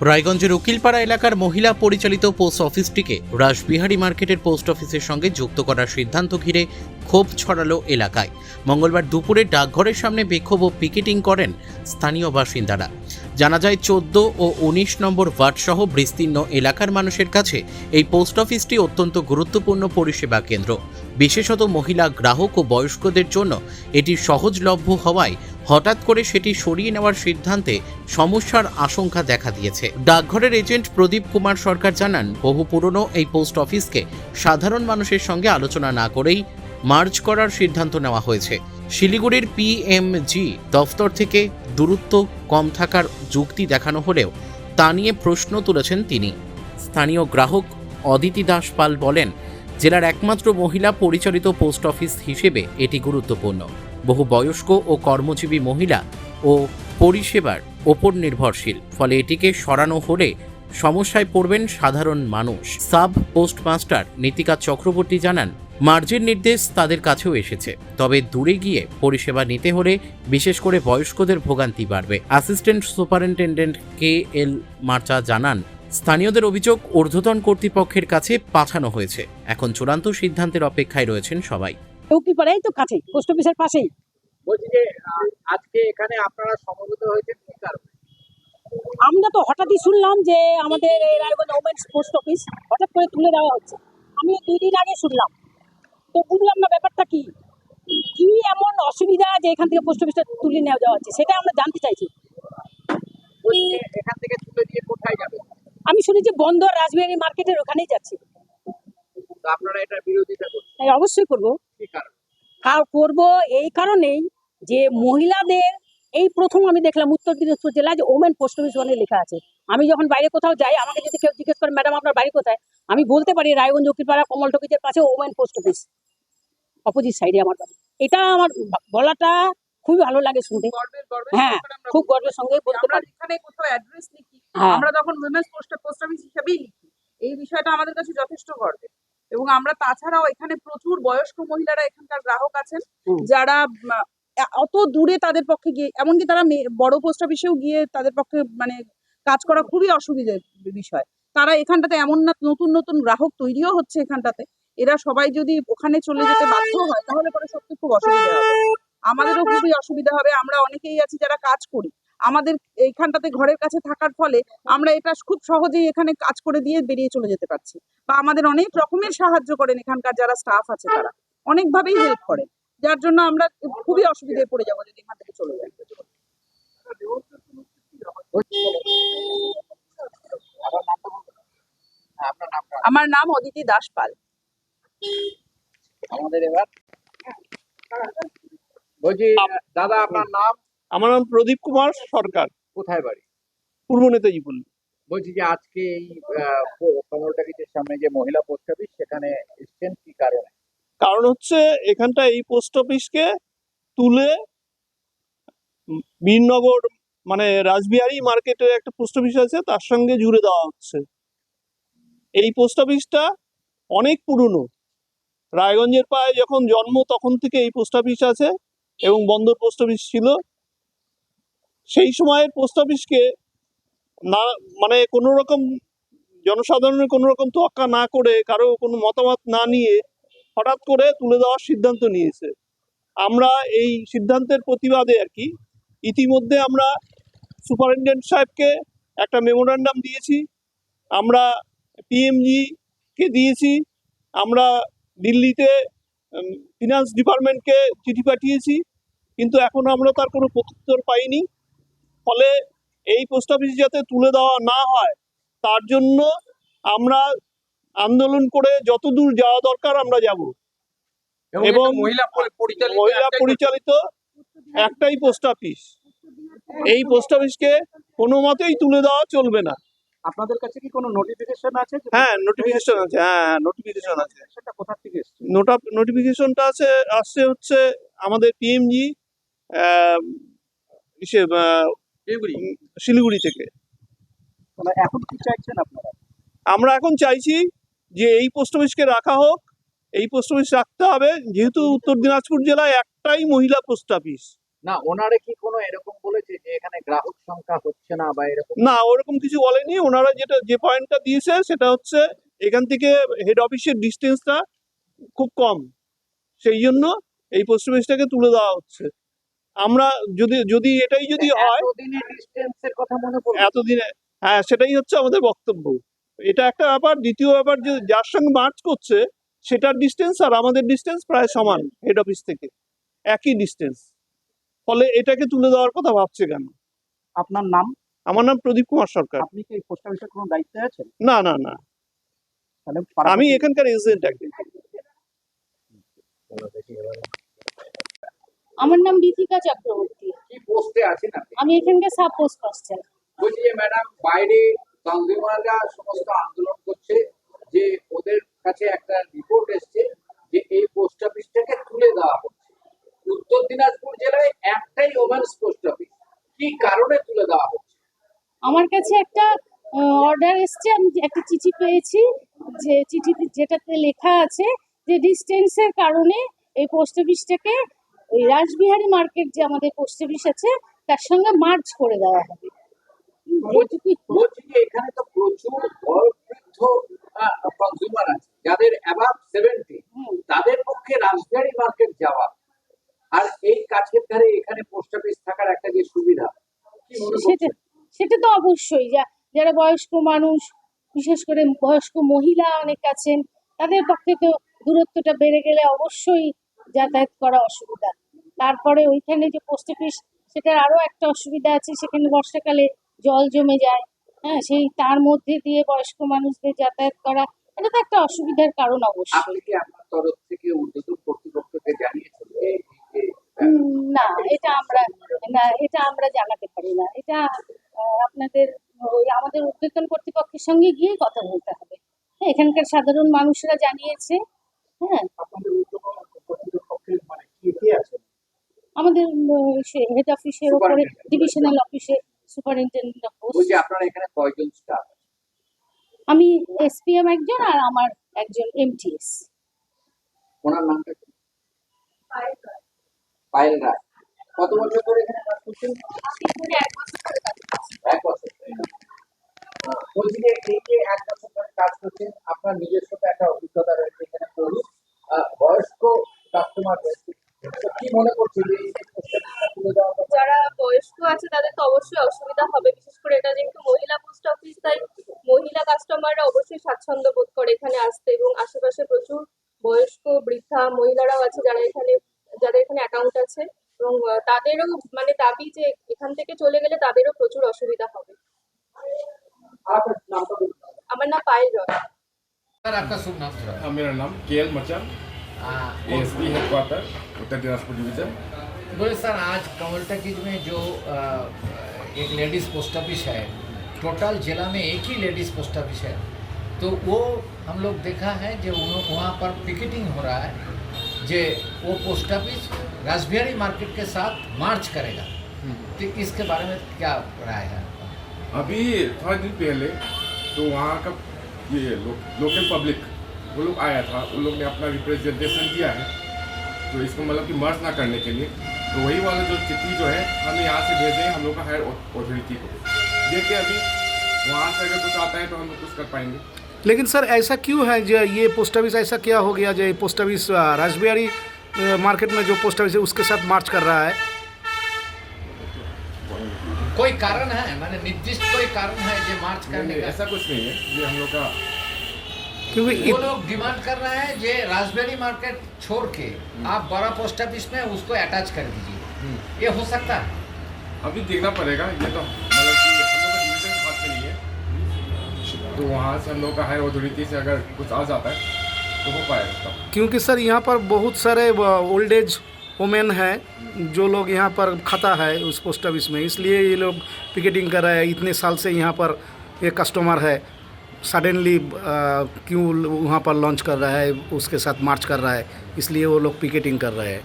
রায়গঞ্জের উকিলপাড়া এলাকার মহিলা পরিচালিত পোস্ট অফিসটিকে রাসবিহারী মার্কেটের পোস্ট অফিসের সঙ্গে যুক্ত করার সিদ্ধান্ত ঘিরে ক্ষোভ ছড়ালো এলাকায়। মঙ্গলবার দুপুরে ডাকঘরের সামনে বিক্ষোভ ও পিকেটিং করেন স্থানীয় বাসিন্দারা। জানা যায় 14 ও 19 নম্বর ওয়ার্ড সহ বিস্তীর্ণ এলাকার মানুষের কাছে এই পোস্ট অফিসটি অত্যন্ত গুরুত্বপূর্ণ পরিষেবা কেন্দ্র। বিশেষত মহিলা গ্রাহক ও বয়স্কদের জন্য এটি সহজলভ্য হওয়ায় হঠাৎ করে সেটি সরিয়ে নেওয়ার সিদ্ধান্তে সমস্যার আশঙ্কা দেখা দিয়েছে। ডাকঘরের এজেন্ট প্রদীপ কুমার সরকার জানান, বহু পুরনো এই পোস্ট অফিসকে সাধারণ মানুষের সঙ্গে আলোচনা না করেই মার্জ করার সিদ্ধান্ত নেওয়া হয়েছে। শিলিগুড়ির পিএমজি দফতর থেকে দূরত্ব কম থাকার যুক্তি দেখানো হলেও তা নিয়ে প্রশ্ন তুলেছেন তিনি। স্থানীয় গ্রাহক অদিতি দাস পাল বলেন, জেলার একমাত্র মহিলা পরিচালিত পোস্ট অফিস হিসেবে এটি গুরুত্বপূর্ণ। বহু বয়স্ক ও কর্মজীবী মহিলা ও পরিষেবার ওপর নির্ভরশীল, ফলে এটিকে সরানো হলে সমস্যায় পড়বেন সাধারণ মানুষ। সাব পোস্টমাস্টার নীতিকা চক্রবর্তী জানান, মার্জের নির্দেশ তাদের কাছেও এসেছে, তবে দূরে গিয়ে পরিষেবা নিতে হলে বিশেষ করে বয়স্কদের ভোগান্তি বাড়বে। অ্যাসিস্ট্যান্ট সুপারিনটেন্ডেন্ট KL মার্চা জানান, স্থানীয়দের অভিযোগ ঊর্ধ্বতন কর্তৃপক্ষের কাছে পাঠানো হয়েছে। এখন চূড়ান্ত সিদ্ধান্তের অপেক্ষায় রয়েছেন সবাই। উকিলপাড়াই তো কাছেই, পোস্ট অফিসের পাশেই। বলছি যে আজকে এখানে আপনারা সমবেত হয়েছেন কি কারণে? আমরা তো হঠাৎই শুনলাম যে আমাদের এই রায়গঞ্জ ওমেন্স পোস্ট অফিস হঠাৎ করে তুলে দেওয়া হচ্ছে। আমি 2 দিন আগে শুনলাম, তো বুঝলাম না ব্যাপারটা কি কি এমন অসুবিধা যে এখান থেকে পোস্ট অফিসটা তুলে নেওয়া যাওয়া হচ্ছে, সেটা আমরা জানতে চাইছি। বলছি যে এখান থেকে তুলে দিয়ে কোথায় যাবে? আমি শুনেছি বন্দর রাসবিহারী মার্কেটের ওখানেই যাচ্ছি। তো আপনারা এটা বিরোধিতা করছেন, তাই অবশ্যই করবো। কি কারণ? করবো এই কারণেই যে মহিলাদের এই প্রথম আমি দেখলাম উত্তর দিনাজপুর জেলায় যে ওমেন পোস্ট অফিস ওখানে লেখা আছে। আমি যখন বাইরে কোথাও যাই, আমাকে যদি কেউ জিজ্ঞেস করে ম্যাডাম আপনার বাড়ি কোথায়, আমি বলতে পারি রায়গঞ্জ উকিলপাড়া কমল টকিজের পাশে ওমেন পোস্ট অফিস, অপোজিট সাইডে আমার বাড়ি। এটা আমার বলাটা খুবই ভালো লাগে শুনতে। হ্যাঁ, খুব গর্বের সঙ্গে বলতে আমরা পারি। এখানে কোথাও অ্যাড্রেস লিখি, হ্যাঁ। আমরা তখন উইমেন্স পোস্ট অফিস হিসেবেই লিখি। এই বিষয়টা আমাদের কাছে যথেষ্ট গর্বের। এবং আমরা তাছাড়াও এখানে প্রচুর বয়স্ক মহিলারা এখানকার গ্রাহক আছেন, যারা অত দূরে তাদের পক্ষে গিয়ে, এমনকি তারা বড় পোস্ট অফিসেও গিয়ে তাদের পক্ষে মানে কাজ করা খুবই অসুবিধার বিষয়। তারা এখানটাতে এমন না নতুন নতুন গ্রাহক তৈরিও হচ্ছে এখানটাতে। এরা সবাই যদি ওখানে চলে যেতে বাধ্য হয় তাহলে পরে সত্যি খুব অসুবিধা হবে, আমাদেরও খুবই অসুবিধা হবে। আমরা অনেকেই আছি যারা কাজ করি, আমাদের এইখানটাতে ঘরের কাছে থাকার ফলে আমরা এটা খুব সহজেই এখানে কাজ করে দিয়ে বেরিয়ে চলে যেতে পারছি, বা আমাদের অনেক রকমের সাহায্য করেন এখানকার যারা স্টাফ আছে, তারা অনেকভাবেই হেল্প করেন, যার জন্য আমরা খুবই অসুবিধায় পড়ে যাবো যদি এখান থেকে চলে যাই। আপনার নামটা? আমার নাম অদিতি দাস পাল। আমাদের এবার বলছি দাদা আপনার নাম? আমার নাম প্রদীপ কুমার সরকার, কোথায় বাড়ি? পূর্ব নেতাজি পল্লী। বলছি যে আজকে এই কমলটাকিজের সামনে যে মহিলা পোস্ট অফিস, সেখানে এসছেন কি কারণে? কারণ হচ্ছে এখানটা এই পোস্ট অফিসকে তুলে বীরনগর মানে রাসবিহারী মার্কেটের একটা পোস্ট অফিস আছে, তার সঙ্গে জুড়ে দেওয়া হচ্ছে। এই পোস্ট অফিসটা অনেক পুরনো, রায়গঞ্জের পায়ে যখন জন্ম তখন থেকে এই পোস্ট অফিস আছে এবং বন্দর পোস্ট অফিস ছিল। সেই সময়ের পোস্ট অফিসকে না মানে কোনো রকম জনসাধারণের কোনো রকম তোয়াক্কা না করে, কারো কোনো মতামত না নিয়ে হঠাৎ করে তুলে দেওয়ার সিদ্ধান্ত নিয়েছে। আমরা এই সিদ্ধান্তের প্রতিবাদে আর কি ইতিমধ্যে আমরা সুপারিনটেন্ডেন্ট সাহেবকে একটা মেমোরান্ডাম দিয়েছি, আমরা PMG কে দিয়েছি, আমরা দিল্লিতে ফিনান্স ডিপার্টমেন্টকে চিঠি পাঠিয়েছি, কিন্তু এখনো আমরা তার কোনো প্রত্যুত্তর পাইনি। ফলে এই পোস্ট অফিস যাতে তুলে দেওয়া না হয় তার জন্য আমরা আন্দোলন করে যতদূর যাওয়া দরকার আমরা যাব। এবং মহিলা পরিচালিত একটাই পোস্ট অফিস, এই পোস্ট অফিসকে কোনো মতেই তুলে দেওয়া চলবে না। আপনাদের কাছে কি কোনো নোটিফিকেশন আছে? হ্যাঁ, নোটিফিকেশন আছে। হ্যাঁ, নোটিফিকেশন আছে। সেটা কোথা থেকে এসেছে? নোটিফিকেশনটা আসছে হচ্ছে আমাদের PMG শিলিগুড়ি থেকে। মানে এখন কি চাইছেন আপনারা? আমরা এখন চাইছি যে এই পোস্ট অফিসকে রাখা হোক, এই পোস্ট অফিস রাখতে হবে, যেহেতু উত্তর দিনাজপুর জেলায় একটাই মহিলা পোস্ট অফিস। না, ওনারা কি কোনো এরকম বলেছে যে এখানে গ্রাহক সংখ্যা হচ্ছে না বা এরকম? না, ওরকম কিছু বলেনি। ওনারা যে পয়েন্টটা দিয়েছে সেটা হচ্ছে এখান থেকে হেড অফিসের ডিস্টেন্সটা খুব কম, সেই জন্য এই পোস্ট অফিসটাকে তুলে দেওয়া হচ্ছে। আমরা যদি এটাই যদি হয় এতদিনের ডিস্টেন্সের কথা মনে পড়ে? এতদিনে, হ্যাঁ, সেটাই হচ্ছে আমাদের বক্তব্য। এটা একটা ব্যাপার। দ্বিতীয় ব্যাপার, যে যার সঙ্গে মার্চ করছে সেটার ডিস্টেন্স আর আমাদের ডিস্টেন্স প্রায় সমান হেড অফিস থেকে, একই ডিস্টেন্স। ফলে এটাকে তুলে দেওয়ার কথা ভাবছে কেন? আপনার নাম? আমার নাম প্রদীপ কুমার সরকার। আপনি কি এই পোস্ট অফিসের কোনো দায়িত্বে আছেন? না না না, তাহলে আমি এখানকার এজেন্ট একজন। আমার নাম দীপিকা চক্রবর্তী, কি পোস্টে আছেন আপনি? আমি এখানকার সাব পোস্ট মাস্টার। বলছি যে ম্যাডাম, বাইরে কনজিউমাররা সমস্ত আন্দোলন করছে যে ওদের কাছে একটা রিপোর্ট এসছে যে এই পোস্ট অফিসটাকে তুলে দেওয়া হচ্ছে। উত্তর দিনাজপুর জেলায় একটাই ওমেন্স পোস্ট অফিস, কি কারণে তুলে দেওয়া হচ্ছে? আমার কাছে একটা অর্ডার এসছে, আমি একটা চিঠি পেয়েছি, যে চিঠিতে যেটাতে লেখা আছে যে ডিস্টেন্সের কারণে এই পোস্ট অফিসটাকে ওই রাসবিহারী মার্কেট যে আমাদের পোস্ট অফিস আছে তার সঙ্গে মার্জ করে দেওয়া হবে। বলছি যে এখানে তো প্রচুর বয়োবৃদ্ধ কনজিউমার আছে যাদের অ্যাবাভ 70, তাদের পক্ষে রাসবিহারী মার্কেট যাওয়া আর এই কাছের ধারে এখানে পোস্ট অফিস থাকার একটা যে সুবিধা, কি মনে করছেন? সেটা তো অবশ্যই, যারা বয়স্ক মানুষ, বিশেষ করে বয়স্ক মহিলা অনেক আছেন, তাদের পক্ষে তো দূরত্বটা বেড়ে গেলে অবশ্যই যাতায়াত করা অসুবিধা। তারপরে ওইখানে যে পোস্ট অফিস, সেটার আরো একটা অসুবিধা আছে, সেখানে বর্ষাকালে জল জমে যায়। হ্যাঁ, সেই তার মধ্যে দিয়ে বয়স্ক মানুষদের যাতায়াত করা, এটা তো একটা অসুবিধার কারণ অবশ্যই। আপনি কি আপনার তরফ থেকে ঊর্ধ্বতন কর্তৃপক্ষকে জানিয়েছেন যে না, এটা আমরা জানাতে পারি না। এটা আপনাদের আমাদের ঊর্ধ্বতন কর্তৃপক্ষের সঙ্গে গিয়ে কথা বলতে হবে। হ্যাঁ, এখানকার সাধারণ মানুষরা জানিয়েছে। হ্যাঁ, আপনাদের ঊর্ধ্বতন কর্তৃপক্ষের মানে কি আছে? আমাদের হেড অফিসের উপরে ডিভিশনাল অফিসে সুপারিনটেন্ডেন্ট অফ পোস্ট। বলছি আপনারা এখানে কয়জন স্টাফ? আমি এসপিএম একজন আর আমার একজন এমটিএস। ওনার নামটা কি? পায়েল রায়। কত বছর ধরে এখানে কাজ করছেন? 1 বছর। বলছি যে এই যে 1 বছর ধরে কাজ করছেন, আপনার নিজস্ব তো একটা অভিজ্ঞতা রয়েছে এখানে প্রচুর বয়স্ক কাস্টমার রয়েছে, তো কি মনে করছেন যে এই যে পোস্ট অফিসটা তুলে দেওয়া হবে? যারা বয়স্ক আছে তাদের তো অবশ্যই অসুবিধা হবে, বিশেষ করে এটা যেহেতু মহিলা পোস্ট অফিস, তাই মহিলা কাস্টমাররা অবশ্যই স্বাচ্ছন্দ্য বোধ করে এখানে আসতে, এবং আশেপাশে প্রচুর বয়স্ক বৃদ্ধা মহিলারাও আছে যাদের এখানে অ্যাকাউন্ট আছে, এবং তাদেরও মানে দাবি যে এখান থেকে চলে গেলে তাদেরও প্রচুর অসুবিধা হবে। আপনার নামটা বলুন। আমার নাম পায়েল রয়। सर आपका शुभ नाम थोड़ा। मेरा नाम KL मचान, ASP headquarter Uttar Dinajpur division. बोले सर, आज कंवलटकीज में जो एक लेडीज़ पोस्ट ऑफिस है, टोटल जिला में एक ही लेडीज़ पोस्ट ऑफिस है, तो वो हम लोग देखा है जो वहाँ पर पिकेटिंग हो रहा है, जे वो पोस्ट ऑफिस रासबिहारी मार्केट के साथ मार्च करेगा, तो इसके बारे में क्या राय है? अभी थोड़ा दिन पहले तो वहाँ का ये लोकल पब्लिक वो लोग आया था, उन लोग ने अपना रिप्रेजेंटेशन दिया है, तो इसको मतलब कि मर्ज ना करने के लिए। तो वही वाला जो चिट्ठी जो है हम यहाँ से भेजे हैं हम लोग का हायर अथॉरिटी को, देखते अभी वहाँ से अगर कुछ आता है तो हम लोग कुछ कर पाएंगे। लेकिन सर ऐसा क्यों है जो ये पोस्ट ऑफिस ऐसा क्या हो गया जो ये पोस्ट ऑफिस रासबिहारी मार्केट में जो पोस्ट ऑफिस है उसके साथ मार्च कर रहा है? कोई कारण है, माने निर्दिष्ट कोई कारण है जो मार्च करने का? ऐसा कुछ नहीं है, ये हम लोग का क्योंकि वो लोग डिमांड कर रहे हैं जे रासबिहारी मार्केट छोड़ के आप बड़ा पोस्ट ऑफिस में उसको अटैच कर दीजिए, ये हो सकता है? अभी देखना पड़ेगा, ये तो मतलब कि हम लोग का डिवीजन के हाथ में नहीं है, तो वहाँ से हम लोग का हायर अथॉरिटी से अगर कुछ आ जाता है तो हो पाएगा तब। क्योंकि सर यहाँ पर बहुत सारे ओल्ड एज वुमेन हैं जो लोग यहाँ पर खाता है उस पोस्ट ऑफिस में, इसलिए ये लोग पिकेटिंग कर रहे हैं। इतने साल से यहाँ पर ये कस्टमर है, सडनली क्यों वहाँ पर लॉन्च कर रहा है, उसके साथ मार्च कर रहा है, इसलिए वो लोग पिकेटिंग कर रहे हैं।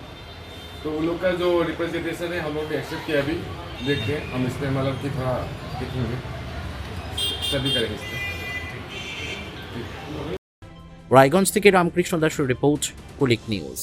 तो उन लोग का जो रिप्रेजेंटेशन है हम लोग ने एक्सेप्ट किया, अभी देखते हैं हम इस पर मतलब कि थोड़ा देखेंगे, स्टडी करेंगे इस पर। রায়গঞ্জ থেকে রামকৃষ্ণ দাসের রিপোর্ট, কুলিক নিউজ।